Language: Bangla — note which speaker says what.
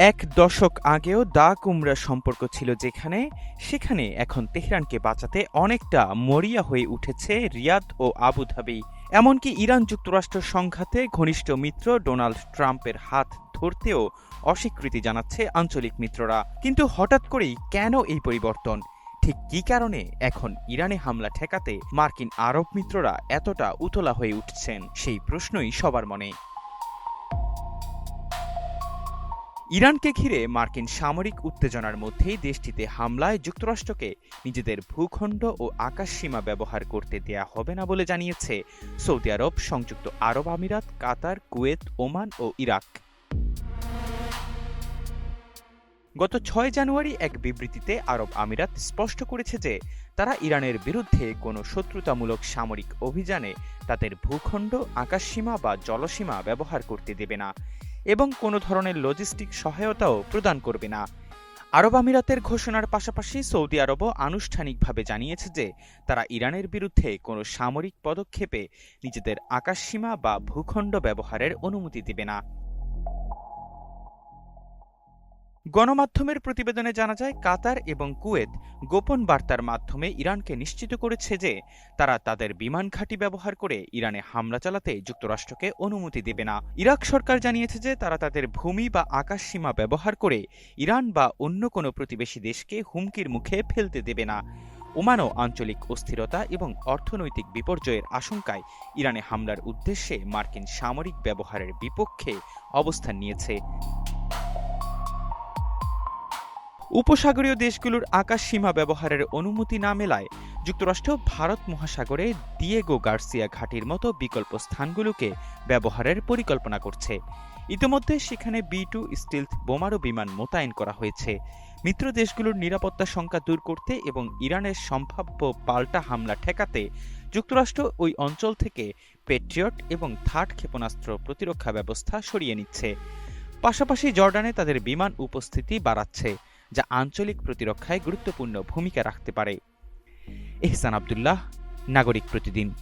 Speaker 1: এক দশক আগেও দা-কুমড়া সম্পর্ক ছিল যেখানে, সেখানে এখন তেহরানকে বাঁচাতে অনেকটা মরিয়া হয়ে উঠেছে রিয়াদ ও আবুধাবি। এমনকি ইরান যুক্তরাষ্ট্র সংঘাতে ঘনিষ্ঠ মিত্র ডোনাল্ড ট্রাম্পের হাত ধরতেও অস্বীকৃতি জানাচ্ছে আঞ্চলিক মিত্ররা। কিন্তু হঠাৎ করেই কেন এই পরিবর্তন? ঠিক কী কারণে এখন ইরানে হামলা ঠেকাতে মার্কিন আরব মিত্ররা এতটা উতলা হয়ে উঠছেন, সেই প্রশ্নই সবার মনে। ইরানকে ঘিরে মার্কিন সামরিক উত্তেজনার মধ্যেই দেশটিতে হামলায় যুক্তরাষ্ট্রকে নিজেদের ভূখণ্ড ও আকাশসীমা ব্যবহার করতে দেয়া হবে না বলে জানিয়েছে সৌদি আরব, সংযুক্ত আরব আমিরাত, কাতার, কুয়েত, ওমান ও ইরাক। গত ৬ জানুয়ারি এক বিবৃতিতে আরব আমিরাত স্পষ্ট করেছে যে তারা ইরানের বিরুদ্ধে কোনো শত্রুতামূলক সামরিক অভিযানে তাদের ভূখণ্ড, আকাশসীমা বা জলসীমা ব্যবহার করতে দেবে না এবং কোনো ধরনের লজিস্টিক সহায়তাও প্রদান করবে না। আরব আমিরাতের ঘোষণার পাশাপাশি সৌদি আরবও আনুষ্ঠানিকভাবে জানিয়েছে যে তারা ইরানের বিরুদ্ধে কোনো সামরিক পদক্ষেপে নিজেদের আকাশসীমা বা ভূখণ্ড ব্যবহারের অনুমতি দেবে না। গণমাধ্যমের প্রতিবেদনে জানা যায়, কাতার এবং কুয়েত গোপন বার্তার মাধ্যমে ইরানকে নিশ্চিত করেছে যে তারা তাদের বিমান ঘাঁটি ব্যবহার করে ইরানে হামলা চালাতে যুক্তরাষ্ট্রকে অনুমতি দেবে না। ইরাক সরকার জানিয়েছে যে তারা তাদের ভূমি বা আকাশসীমা ব্যবহার করে ইরান বা অন্য কোনো প্রতিবেশী দেশকে হুমকির মুখে ফেলতে দেবে না। ওমানও আঞ্চলিক অস্থিরতা এবং অর্থনৈতিক বিপর্যয়ের আশঙ্কায় ইরানে হামলার উদ্দেশ্যে মার্কিন সামরিক ব্যবহারের বিপক্ষে অবস্থান নিয়েছে। উপসাগরীয় দেশগুলোর আকাশসীমা ব্যবহারের অনুমতি না মেলায় যুক্তরাষ্ট্র ভারত মহাসাগরে দিয়েগো গার্সিয়া ঘাঁটির মতো বিকল্প স্থানগুলোকে ব্যবহারের পরিকল্পনা করছে। ইতিমধ্যে সেখানে B-2 স্টিলথ বোমারু বিমান মোতায়েন করা হয়েছে। মিত্র দেশগুলোর নিরাপত্তা শঙ্কা দূর করতে এবং ইরানের সম্ভাব্য পাল্টা হামলা ঠেকাতে যুক্তরাষ্ট্র ওই অঞ্চল থেকে পেট্রিয়ট এবং থার্ড ক্ষেপণাস্ত্র প্রতিরক্ষা ব্যবস্থা সরিয়ে নিচ্ছে। পাশাপাশি জর্ডানে তাদের বিমান উপস্থিতি বাড়াচ্ছে, যা আঞ্চলিক প্রতিরক্ষায় গুরুত্বপূর্ণ ভূমিকা রাখতে পারে। এহসান আব্দুল্লাহ, নাগরিক প্রতিদিন।